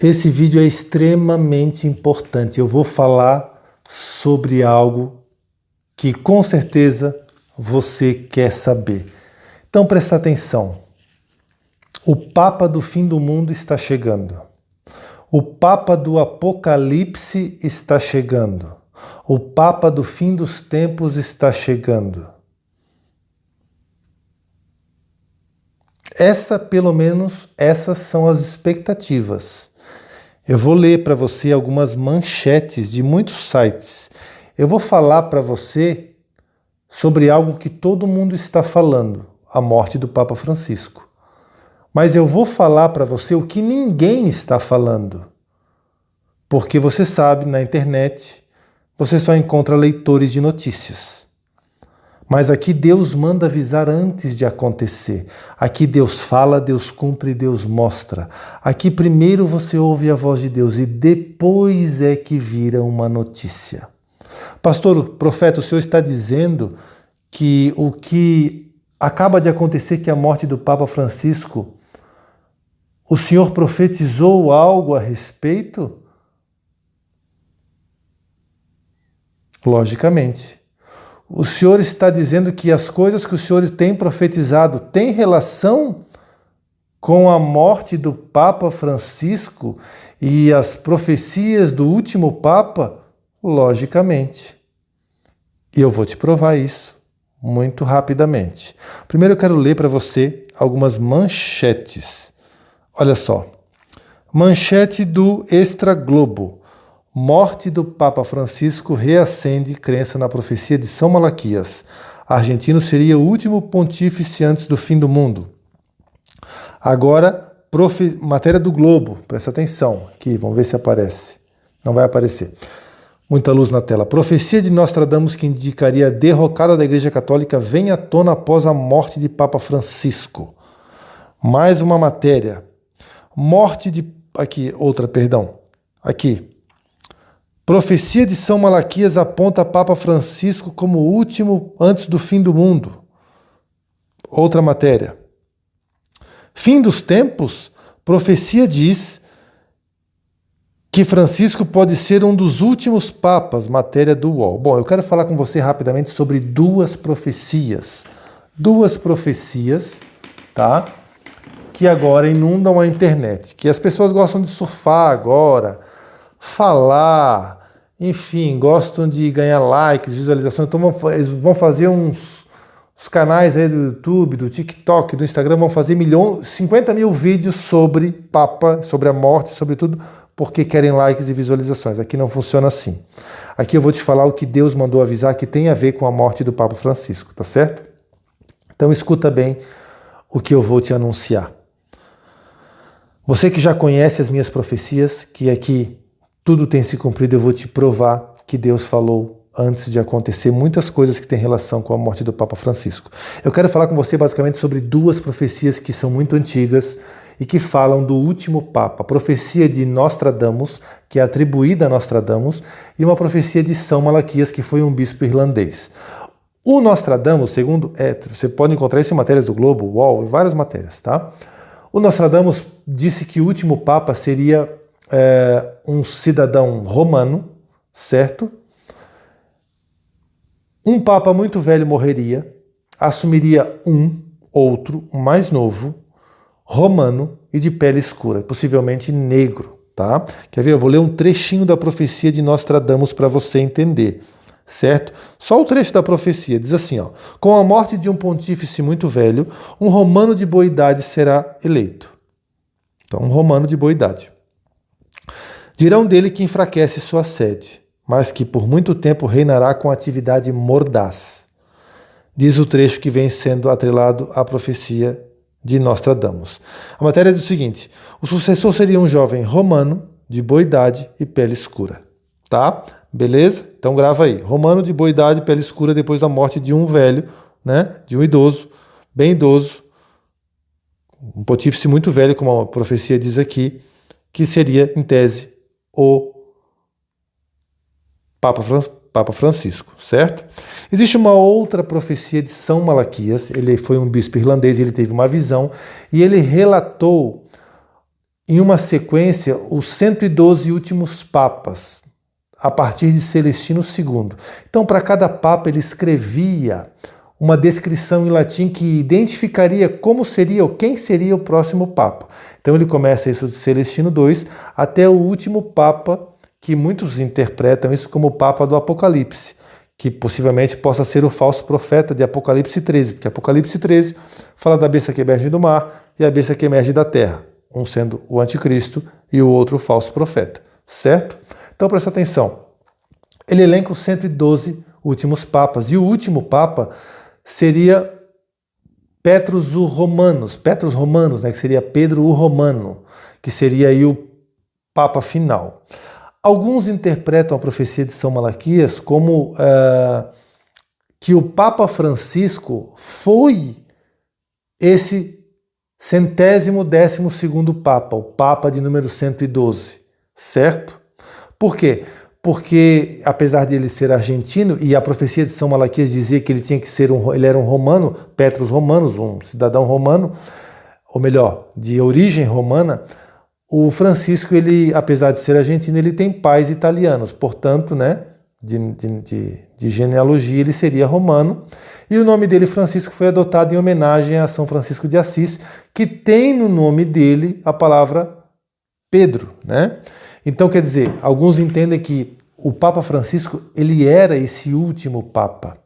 Esse vídeo é extremamente importante. Eu vou falar sobre algo que com certeza você quer saber. Então presta atenção. O Papa do fim do mundo está chegando. O Papa do Apocalipse está chegando. O Papa do fim dos tempos está chegando. Pelo menos, essas são as expectativas. Eu vou ler para você algumas manchetes de muitos sites. Eu vou falar para você sobre algo que todo mundo está falando, a morte do Papa Francisco. Mas eu vou falar para você o que ninguém está falando. Porque você sabe, na internet, você só encontra leitores de notícias. Mas aqui Deus manda avisar antes de acontecer. Aqui Deus fala, Deus cumpre, Deus mostra. Aqui primeiro você ouve a voz de Deus e depois é que vira uma notícia. Pastor, profeta, o senhor está dizendo que o que acaba de acontecer, que é a morte do Papa Francisco, o senhor profetizou algo a respeito? Logicamente. O senhor está dizendo que as coisas que o senhor tem profetizado têm relação com a morte do Papa Francisco e as profecias do último Papa? Logicamente. E eu vou te provar isso muito rapidamente. Primeiro eu quero ler para você algumas manchetes. Olha só. Manchete do Extra Globo. Morte do Papa Francisco reacende crença na profecia de São Malaquias. Argentino seria o último pontífice antes do fim do mundo. Agora, matéria do Globo. Presta atenção. Aqui, vamos ver se aparece. Não vai aparecer. Muita luz na tela. Profecia de Nostradamus que indicaria a derrocada da Igreja Católica vem à tona após a morte de Papa Francisco. Mais uma matéria. Morte de... Aqui, outra, perdão. Aqui. Profecia de São Malaquias aponta Papa Francisco como o último antes do fim do mundo. Outra matéria. Fim dos tempos? Profecia diz que Francisco pode ser um dos últimos papas. Matéria do UOL. Bom, eu quero falar com você rapidamente sobre duas profecias. Duas profecias, tá? Que agora inundam a internet. Que as pessoas gostam de surfar agora, falar, enfim, gostam de ganhar likes, visualizações. Então eles vão fazer os canais aí do YouTube, do TikTok, do Instagram, vão fazer 50 mil vídeos sobre Papa, sobre a morte, sobre tudo, porque querem likes e visualizações. Aqui não funciona assim. Aqui eu vou te falar o que Deus mandou avisar que tem a ver com a morte do Papa Francisco, tá certo? Então escuta bem o que eu vou te anunciar. Você que já conhece as minhas profecias, que aqui tudo tem se cumprido, eu vou te provar que Deus falou antes de acontecer muitas coisas que têm relação com a morte do Papa Francisco. Eu quero falar com você basicamente sobre duas profecias que são muito antigas e que falam do último Papa. A profecia de Nostradamus, que é atribuída a Nostradamus, e uma profecia de São Malaquias, que foi um bispo irlandês. O Nostradamus, segundo... você pode encontrar isso em matérias do Globo, UOL, em várias matérias, tá? O Nostradamus disse que o último Papa seria um cidadão romano, certo? Um Papa muito velho morreria, assumiria outro, um mais novo, romano e de pele escura, possivelmente negro, tá? Quer ver? Eu vou ler um trechinho da profecia de Nostradamus para você entender, certo? Só o trecho da profecia, diz assim, ó: com a morte de um pontífice muito velho, um romano de boa idade será eleito. Então, um romano de boa idade. Dirão dele que enfraquece sua sede, mas que por muito tempo reinará com atividade mordaz. Diz o trecho que vem sendo atrelado à profecia de Nostradamus. A matéria diz o seguinte: o sucessor seria um jovem romano de boa idade e pele escura. Tá? Beleza? Então grava aí. Romano de boa idade e pele escura depois da morte de um velho, né? De um idoso, bem idoso, um pontífice muito velho, como a profecia diz aqui, que seria, em tese, o Papa Francisco, certo? Existe uma outra profecia de São Malaquias. Ele foi um bispo irlandês, ele teve uma visão e ele relatou em uma sequência, os 112 últimos papas, a partir de Celestino II. Então, para cada papa, ele escrevia uma descrição em latim que identificaria como seria ou quem seria o próximo papa. Então, ele começa isso de Celestino II até o último papa, que muitos interpretam isso como o papa do Apocalipse, que possivelmente possa ser o falso profeta de Apocalipse 13, porque Apocalipse 13 fala da besta que emerge do mar e a besta que emerge da terra, um sendo o anticristo e o outro o falso profeta, certo? Então presta atenção, ele elenca os 112 últimos papas, e o último papa seria Petrus o Romanus, né, que seria Pedro o Romano, que seria aí o papa final. Alguns interpretam a profecia de São Malaquias como que o Papa Francisco foi esse 112º Papa, o Papa de número 112, certo? Por quê? Porque, apesar de ele ser argentino, e a profecia de São Malaquias dizia que ele tinha que ser ele era um romano, Petrus Romanus, um cidadão romano, ou melhor, de origem romana, o Francisco, ele, apesar de ser argentino, ele tem pais italianos, portanto, né, de genealogia, ele seria romano. E o nome dele, Francisco, foi adotado em homenagem a São Francisco de Assis, que tem no nome dele a palavra Pedro, né? Então, quer dizer, alguns entendem que o Papa Francisco, ele era esse último Papa.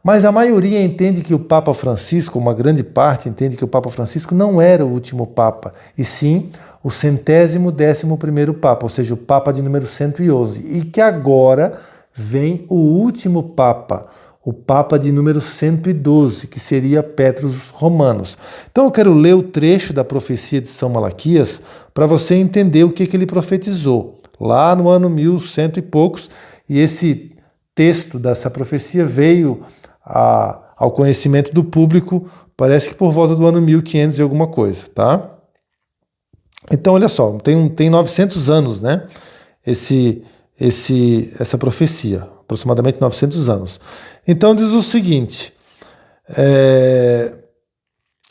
Mas a maioria entende que o Papa Francisco, uma grande parte entende que o Papa Francisco não era o último Papa, e sim o 111º Papa, ou seja, o Papa de número 111, e que agora vem o último Papa, o Papa de número 112, que seria Petrus Romanus. Então eu quero ler o trecho da profecia de São Malaquias para você entender o que ele profetizou, lá no ano 1100 e poucos, e esse texto dessa profecia veio ao conhecimento do público, parece que por volta do ano 1500 e alguma coisa, tá? Então, olha só, tem 900 anos, né? Essa profecia, aproximadamente 900 anos. Então, diz o seguinte,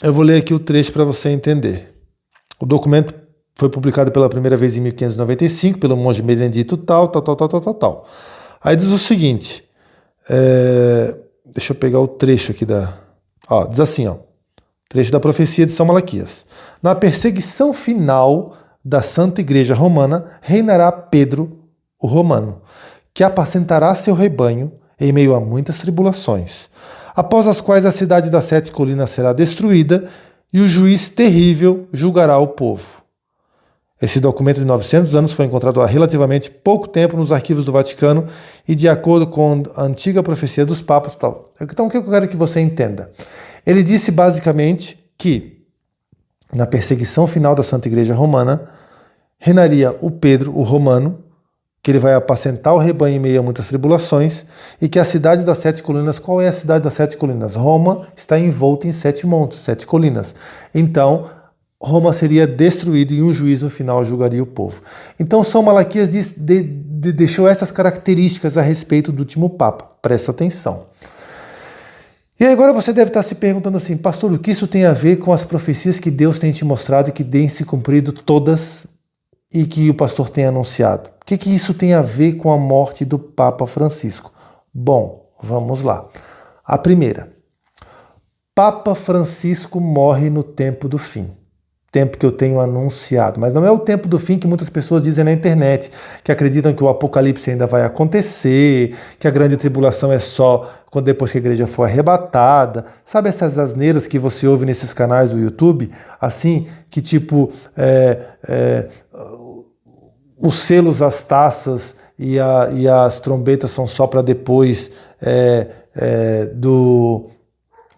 eu vou ler aqui o trecho para você entender. O documento foi publicado pela primeira vez em 1595 pelo monge Benedito tal. Aí diz o seguinte, deixa eu pegar o trecho aqui diz assim, trecho da profecia de São Malaquias. Na perseguição final da Santa Igreja Romana, reinará Pedro, o Romano, que apacentará seu rebanho em meio a muitas tribulações, após as quais a cidade das 7 colinas será destruída e o juiz terrível julgará o povo. Esse documento de 900 anos foi encontrado há relativamente pouco tempo nos arquivos do Vaticano e de acordo com a antiga profecia dos papas. Então, o que eu quero que você entenda? Ele disse basicamente que na perseguição final da Santa Igreja Romana reinaria o Pedro, o Romano, que ele vai apacentar o rebanho em meio a muitas tribulações, e que a cidade das 7 colinas, qual é a cidade das 7 colinas? Roma está envolta em 7 montes, 7 colinas. Então, Roma seria destruída e um juiz no final julgaria o povo. Então São Malaquias deixou essas características a respeito do último Papa. Presta atenção. E agora você deve estar se perguntando assim, pastor, o que isso tem a ver com as profecias que Deus tem te mostrado e que têm se cumprido todas e que o pastor tem anunciado? O que isso tem a ver com a morte do Papa Francisco? Bom, vamos lá. A primeira. Papa Francisco morre no tempo do fim. Tempo que eu tenho anunciado, mas não é o tempo do fim que muitas pessoas dizem na internet, que acreditam que o apocalipse ainda vai acontecer, que a grande tribulação é só depois que a igreja for arrebatada. Sabe essas asneiras que você ouve nesses canais do YouTube? Assim, que tipo, os selos, as taças e as trombetas são só para depois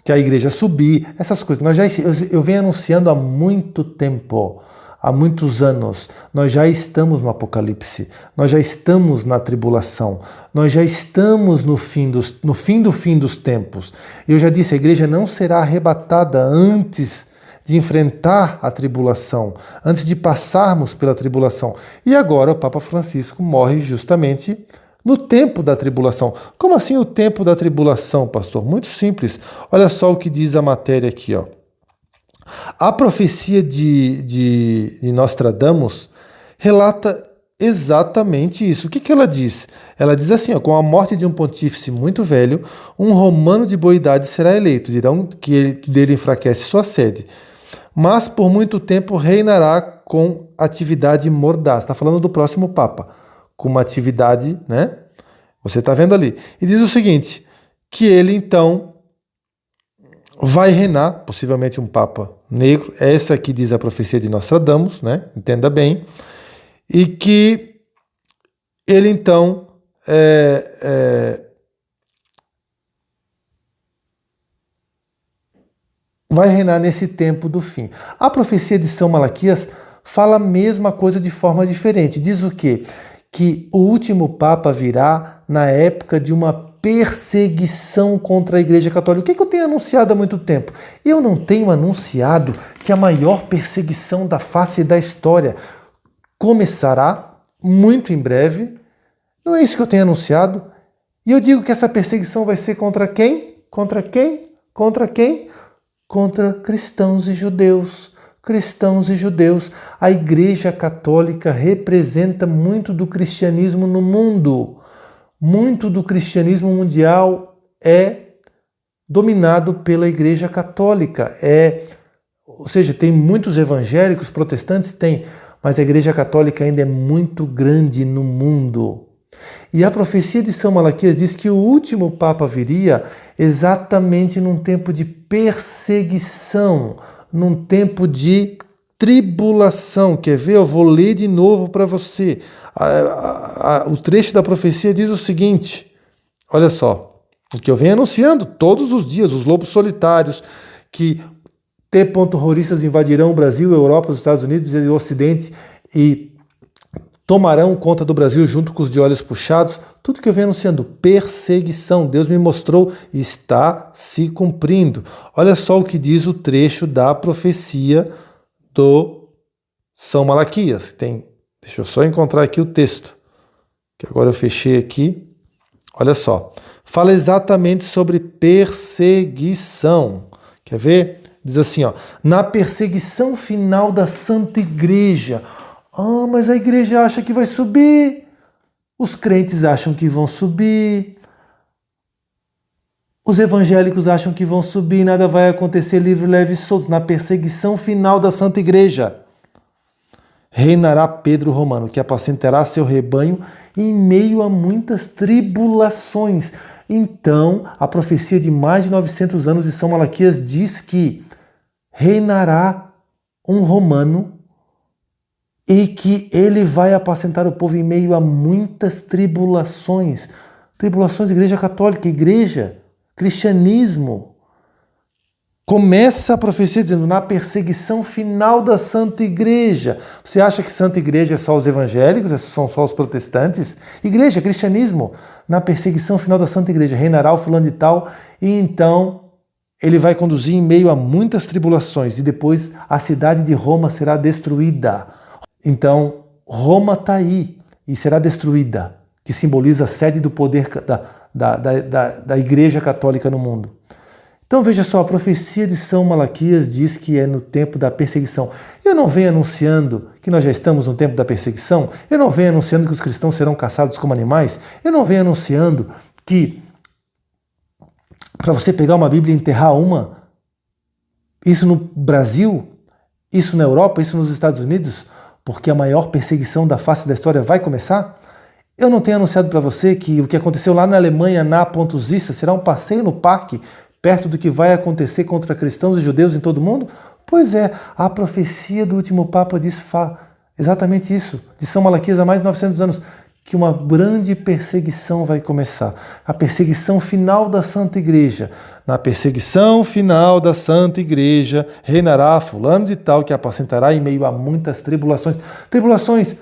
que a igreja subir, essas coisas. Eu venho anunciando há muito tempo, há muitos anos, nós já estamos no Apocalipse, nós já estamos na tribulação, nós já estamos no fim do fim dos tempos. Eu já disse, a igreja não será arrebatada antes de enfrentar a tribulação, antes de passarmos pela tribulação. E agora o Papa Francisco morre justamente no tempo da tribulação. Como assim o tempo da tribulação, pastor? Muito simples. Olha só o que diz a matéria aqui, A profecia de Nostradamus relata exatamente isso. O que ela diz? Ela diz assim, ó, com a morte de um pontífice muito velho, um romano de boa idade será eleito, dirão que dele enfraquece sua sede, mas por muito tempo reinará com atividade mordaz. Está falando do próximo Papa, com uma atividade, né? Você está vendo ali. E diz o seguinte, que ele então vai reinar, possivelmente um Papa negro, essa aqui diz a profecia de Nostradamus, né? Entenda bem, e que ele então vai reinar nesse tempo do fim. A profecia de São Malaquias fala a mesma coisa de forma diferente. Diz o quê? Que o último Papa virá na época de uma perseguição contra a Igreja Católica. O que eu tenho anunciado há muito tempo? Eu não tenho anunciado que a maior perseguição da face da história começará muito em breve. Não é isso que eu tenho anunciado? E eu digo que essa perseguição vai ser contra quem? Contra quem? Contra quem? Contra cristãos e judeus. Cristãos e judeus. A Igreja Católica representa muito do cristianismo no mundo. Muito do cristianismo mundial é dominado pela Igreja Católica. Ou seja, tem muitos evangélicos, protestantes, tem, mas a Igreja Católica ainda é muito grande no mundo. E a profecia de São Malaquias diz que o último Papa viria exatamente num tempo de perseguição, num tempo de tribulação. Quer ver? Eu vou ler de novo para você. O trecho da profecia diz o seguinte, olha só, o que eu venho anunciando todos os dias, os lobos solitários, que terroristas invadirão o Brasil, a Europa, os Estados Unidos e o Ocidente e tomarão conta do Brasil junto com os de olhos puxados. Tudo que eu venho anunciando, perseguição, Deus me mostrou, está se cumprindo. Olha só o que diz o trecho da profecia do São Malaquias. Deixa eu só encontrar aqui o texto, que agora eu fechei aqui. Olha só, fala exatamente sobre perseguição. Quer ver? Diz assim, ó, na perseguição final da Santa Igreja. Ah, mas a igreja acha que vai subir. Os crentes acham que vão subir. Os evangélicos acham que vão subir, nada vai acontecer, livre, leve e solto. Na perseguição final da Santa Igreja, reinará Pedro Romano, que apacentará seu rebanho em meio a muitas tribulações. Então, a profecia de mais de 900 anos de São Malaquias diz que reinará um romano e que ele vai apacentar o povo em meio a muitas tribulações. Tribulações, Igreja Católica, Igreja, cristianismo. Começa a profecia dizendo, na perseguição final da Santa Igreja. Você acha que Santa Igreja é só os evangélicos, são só os protestantes? Igreja, cristianismo. Na perseguição final da Santa Igreja, reinará o fulano de tal, e então ele vai conduzir em meio a muitas tribulações, e depois a cidade de Roma será destruída. Então, Roma está aí e será destruída, que simboliza a sede do poder da Igreja Católica no mundo. Então veja só, a profecia de São Malaquias diz que é no tempo da perseguição. Eu não venho anunciando que nós já estamos no tempo da perseguição, eu não venho anunciando que os cristãos serão caçados como animais, eu não venho anunciando que para você pegar uma Bíblia e enterrar uma, isso no Brasil, isso na Europa, isso nos Estados Unidos, porque a maior perseguição da face da história vai começar? Eu não tenho anunciado para você que o que aconteceu lá na Alemanha, na Pontus Issa, será um passeio no parque, perto do que vai acontecer contra cristãos e judeus em todo o mundo? Pois é, a profecia do último Papa diz exatamente isso, de São Malaquias há mais de 900 anos, que uma grande perseguição vai começar. A perseguição final da Santa Igreja. Na perseguição final da Santa Igreja, reinará fulano de tal que apacentará em meio a muitas tribulações. Tribulações,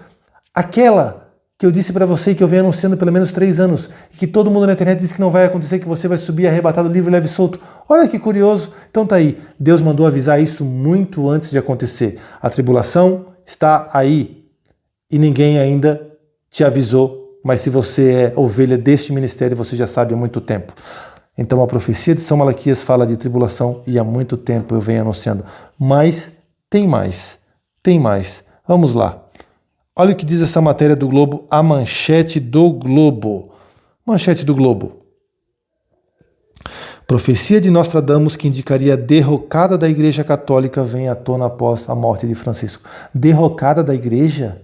aquela que eu disse para você e que eu venho anunciando pelo menos 3 anos, e que todo mundo na internet diz que não vai acontecer, que você vai subir arrebatado, livre, leve e solto. Olha que curioso. Então tá aí. Deus mandou avisar isso muito antes de acontecer. A tribulação está aí e ninguém ainda te avisou, mas se você é ovelha deste ministério, você já sabe há muito tempo. Então a profecia de São Malaquias fala de tribulação e há muito tempo eu venho anunciando. Mas tem mais, tem mais. Vamos lá. Olha o que diz essa matéria do Globo, a manchete do Globo. Manchete do Globo. Profecia de Nostradamus que indicaria a derrocada da Igreja Católica vem à tona após a morte de Francisco. Derrocada da Igreja?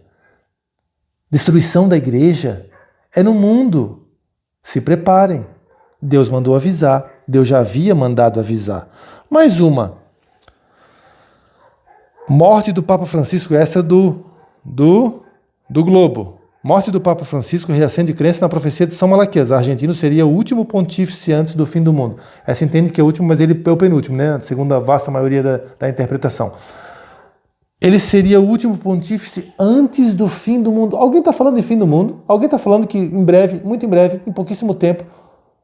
Destruição da Igreja? É no mundo. Se preparem. Deus mandou avisar. Deus já havia mandado avisar. Mais uma. Morte do Papa Francisco, essa do Globo. Morte do Papa Francisco reacende crença na profecia de São Malaquias. Argentino seria o último pontífice antes do fim do mundo. Essa entende que é o último, mas ele é o penúltimo, né? Segundo a vasta maioria da interpretação. Ele seria o último pontífice antes do fim do mundo. Alguém está falando em fim do mundo? Alguém está falando que em breve, muito em breve, em pouquíssimo tempo,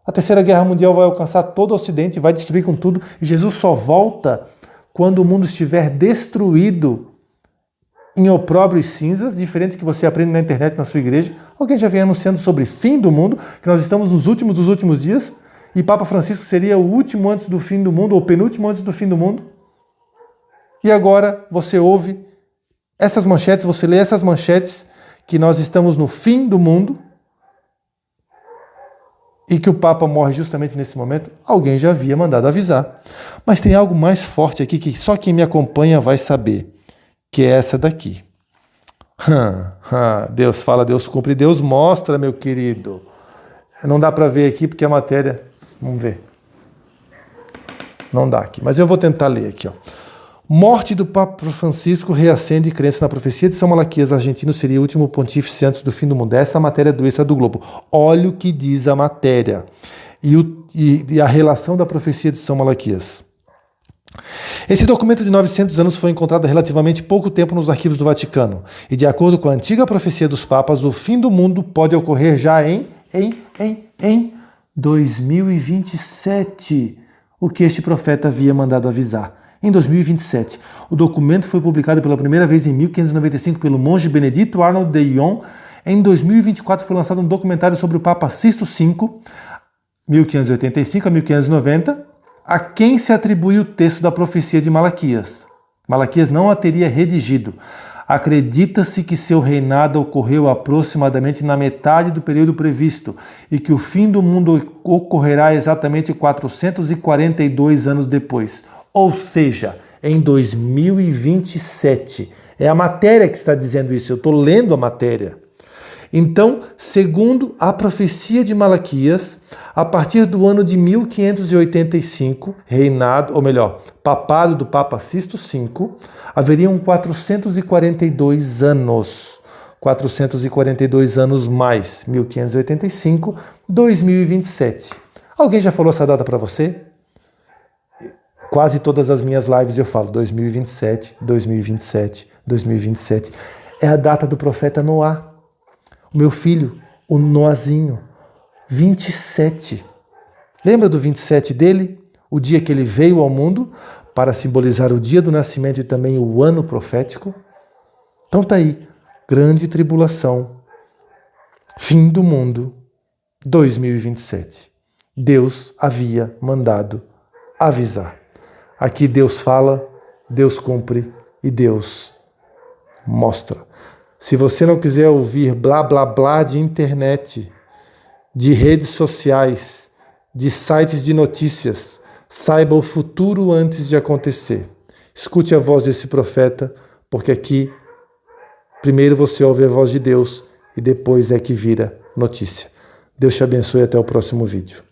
a Terceira Guerra Mundial vai alcançar todo o Ocidente, vai destruir com tudo, e Jesus só volta quando o mundo estiver destruído em opróbrio e cinzas, diferente que você aprende na internet, na sua igreja. Alguém já vem anunciando sobre fim do mundo, que nós estamos nos últimos dos últimos dias, e Papa Francisco seria o último antes do fim do mundo, ou penúltimo antes do fim do mundo. E agora você ouve essas manchetes, você lê essas manchetes, que nós estamos no fim do mundo, e que o Papa morre justamente nesse momento. Alguém já havia mandado avisar. Mas tem algo mais forte aqui, que só quem me acompanha vai saber, que é essa daqui. Deus fala, Deus cumpre, Deus mostra, meu querido. Não dá para ver aqui porque a matéria... Vamos ver. Não dá aqui, mas eu vou tentar ler aqui. Ó. Morte do Papa Francisco reacende crença na profecia de São Malaquias. Argentino seria o último pontífice antes do fim do mundo. Essa é a matéria do Extra do Globo. Olha o que diz a matéria e a relação da profecia de São Malaquias. Esse documento de 900 anos foi encontrado há relativamente pouco tempo nos arquivos do Vaticano. E de acordo com a antiga profecia dos papas, o fim do mundo pode ocorrer já em 2027. O que este profeta havia mandado avisar. Em 2027. O documento foi publicado pela primeira vez em 1595 pelo monge Benedito Arnold de Lyon. Em 2024 foi lançado um documentário sobre o Papa Sisto V, 1585 a 1590, a quem se atribui o texto da profecia de Malaquias. Malaquias não a teria redigido. Acredita-se que seu reinado ocorreu aproximadamente na metade do período previsto e que o fim do mundo ocorrerá exatamente 442 anos depois. Ou seja, em 2027. É a matéria que está dizendo isso, eu estou lendo a matéria. Então, segundo a profecia de Malaquias, a partir do ano de 1585, papado do Papa Sisto V, haveriam 442 anos. 442 anos mais 1585, 2027. Alguém já falou essa data para você? Quase todas as minhas lives eu falo 2027, 2027, 2027. É a data do profeta Noá. O meu filho, o Noazinho, 27. Lembra do 27 dele? O dia que ele veio ao mundo para simbolizar o dia do nascimento e também o ano profético? Então tá aí, grande tribulação, fim do mundo, 2027. Deus havia mandado avisar. Aqui Deus fala, Deus cumpre e Deus mostra. Se você não quiser ouvir blá blá blá de internet, de redes sociais, de sites de notícias, saiba o futuro antes de acontecer. Escute a voz desse profeta, porque aqui primeiro você ouve a voz de Deus e depois é que vira notícia. Deus te abençoe e até o próximo vídeo.